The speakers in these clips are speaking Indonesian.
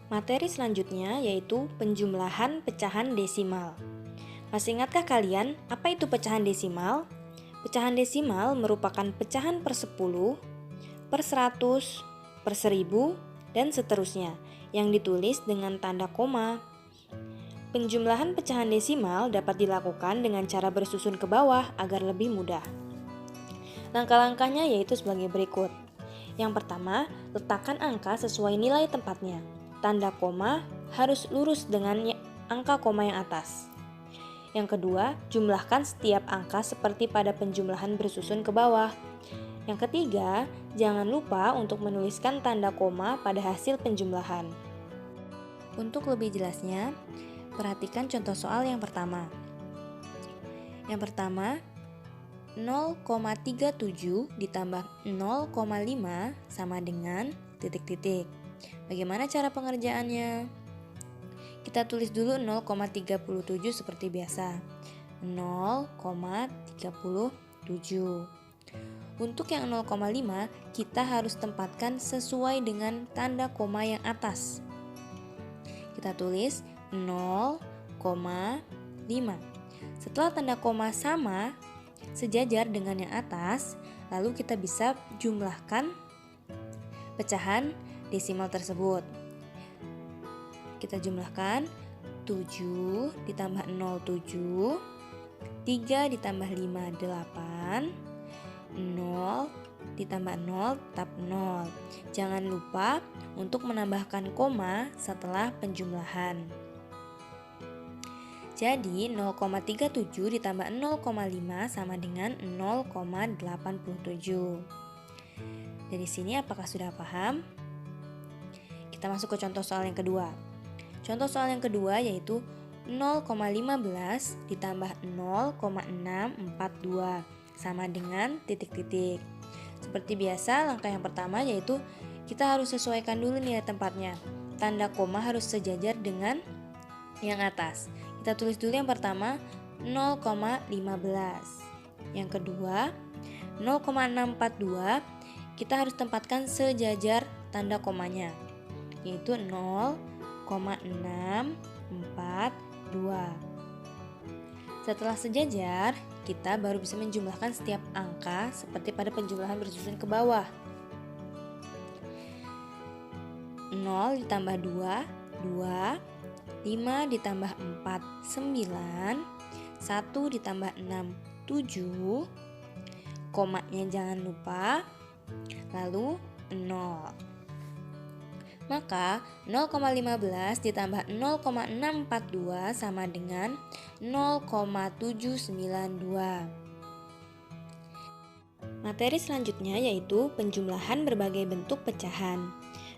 Materi selanjutnya yaitu penjumlahan pecahan desimal. Masih ingatkah kalian apa itu pecahan desimal? Pecahan desimal merupakan pecahan per 10, per 100, per 1000, dan seterusnya yang ditulis dengan tanda koma. Penjumlahan pecahan desimal dapat dilakukan dengan cara bersusun ke bawah agar lebih mudah. Langkah-langkahnya yaitu sebagai berikut. Yang pertama, letakkan angka sesuai nilai tempatnya. Tanda koma harus lurus dengan angka koma yang atas. Yang kedua, jumlahkan setiap angka seperti pada penjumlahan bersusun ke bawah. Yang ketiga, jangan lupa untuk menuliskan tanda koma pada hasil penjumlahan. Untuk lebih jelasnya, perhatikan contoh soal yang pertama. Yang pertama, 0,37 ditambah 0,5 sama dengan titik-titik. Bagaimana cara pengerjaannya? Kita tulis dulu 0,37 seperti biasa. 0,37. Untuk yang 0,5, kita harus tempatkan sesuai dengan tanda koma yang atas. Kita tulis 0,5. Setelah tanda koma sama, sejajar dengan yang atas, lalu kita bisa jumlahkan pecahan desimal tersebut. Kita jumlahkan 7 ditambah 07, 3 ditambah 5, 8, 0 ditambah 0 tetap 0. Jangan lupa untuk menambahkan koma setelah penjumlahan. Jadi 0,37 ditambah 0,5 sama dengan 0,87. Dari sini apakah sudah paham? Kita masuk ke contoh soal yang kedua. Contoh soal yang kedua yaitu 0,15 ditambah 0,642 sama dengan titik-titik. Seperti biasa, langkah yang pertama yaitu kita harus sesuaikan dulu nilai tempatnya. Tanda koma harus sejajar dengan yang atas. Kita tulis dulu yang pertama 0,15. Yang kedua 0,642 kita harus tempatkan sejajar tanda komanya, yaitu 0,642. Setelah sejajar, kita baru bisa menjumlahkan setiap angka seperti pada penjumlahan bersusun ke bawah. 0 ditambah 2, 2, 5 ditambah 4, 9, 1 ditambah 6, 7, komanya jangan lupa, lalu 0. Maka 0,15 ditambah 0,642 sama dengan 0,792. Materi selanjutnya yaitu penjumlahan berbagai bentuk pecahan.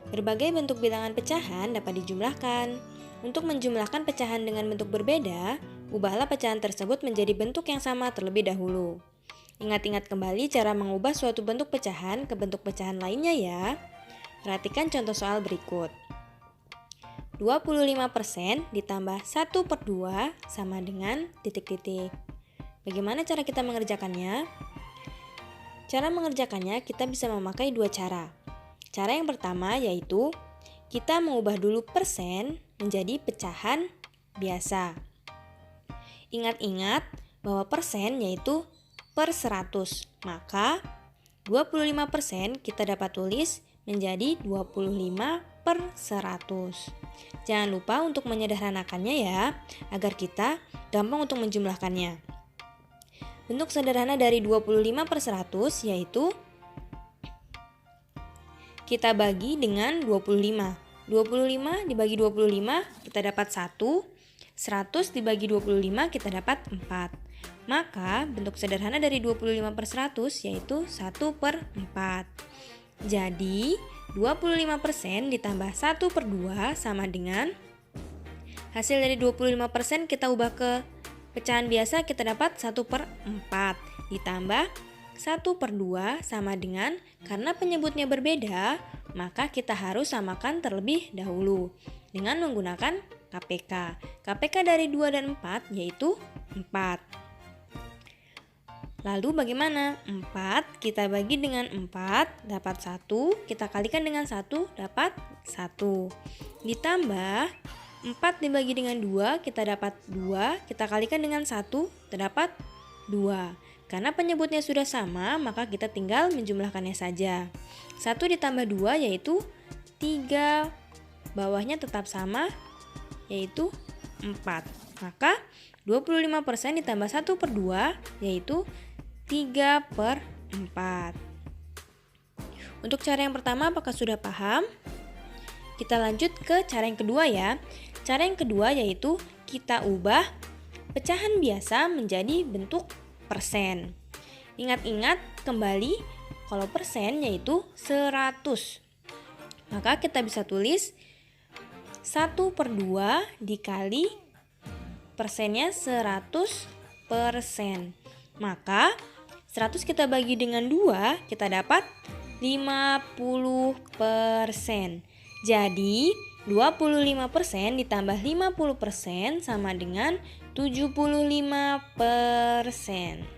Berbagai bentuk bilangan pecahan dapat dijumlahkan. Untuk menjumlahkan pecahan dengan bentuk berbeda, ubahlah pecahan tersebut menjadi bentuk yang sama terlebih dahulu. Ingat-ingat kembali cara mengubah suatu bentuk pecahan ke bentuk pecahan lainnya ya. Perhatikan contoh soal berikut. 25% ditambah 1/2 sama dengan titik-titik. Bagaimana cara kita mengerjakannya? Cara mengerjakannya kita bisa memakai dua cara. Cara yang pertama yaitu kita mengubah dulu persen menjadi pecahan biasa. Ingat-ingat bahwa persen yaitu per 100. Maka 25% kita dapat tulis menjadi 25/100. Jangan lupa untuk menyederhanakannya ya, agar kita gampang untuk menjumlahkannya. Bentuk sederhana dari 25/100 yaitu kita bagi dengan 25. 25 dibagi 25 kita dapat 1, 100 dibagi 25 kita dapat 4. Maka bentuk sederhana dari 25/100 yaitu 1/4. Jadi 25% ditambah 1/2 sama dengan hasil dari 25% kita ubah ke pecahan biasa, kita dapat 1/4 ditambah 1/2 sama dengan, karena penyebutnya berbeda, maka kita harus samakan terlebih dahulu dengan menggunakan KPK. KPK dari 2 dan 4 yaitu 4. Lalu bagaimana? 4 kita bagi dengan 4 dapat 1, kita kalikan dengan 1 dapat 1. ditambah 4 dibagi dengan 2, kita dapat 2, kita kalikan dengan 1, terdapat 2. Karena penyebutnya sudah sama, maka kita tinggal menjumlahkannya saja. 1 ditambah 2 yaitu 3, bawahnya tetap sama, yaitu 4. Maka 25% ditambah 1 per 2, yaitu 3 per 4. Untuk cara yang pertama, apakah sudah paham? Kita lanjut ke cara yang kedua ya. Cara yang kedua yaitu kita ubah pecahan biasa menjadi bentuk persen. Ingat-ingat kembali kalau persen yaitu 100. Maka kita bisa tulis 1 per 2 dikali persennya 100%. Maka 100 kita bagi dengan 2, kita dapat 50%. Jadi 25% ditambah 50% sama dengan 75%.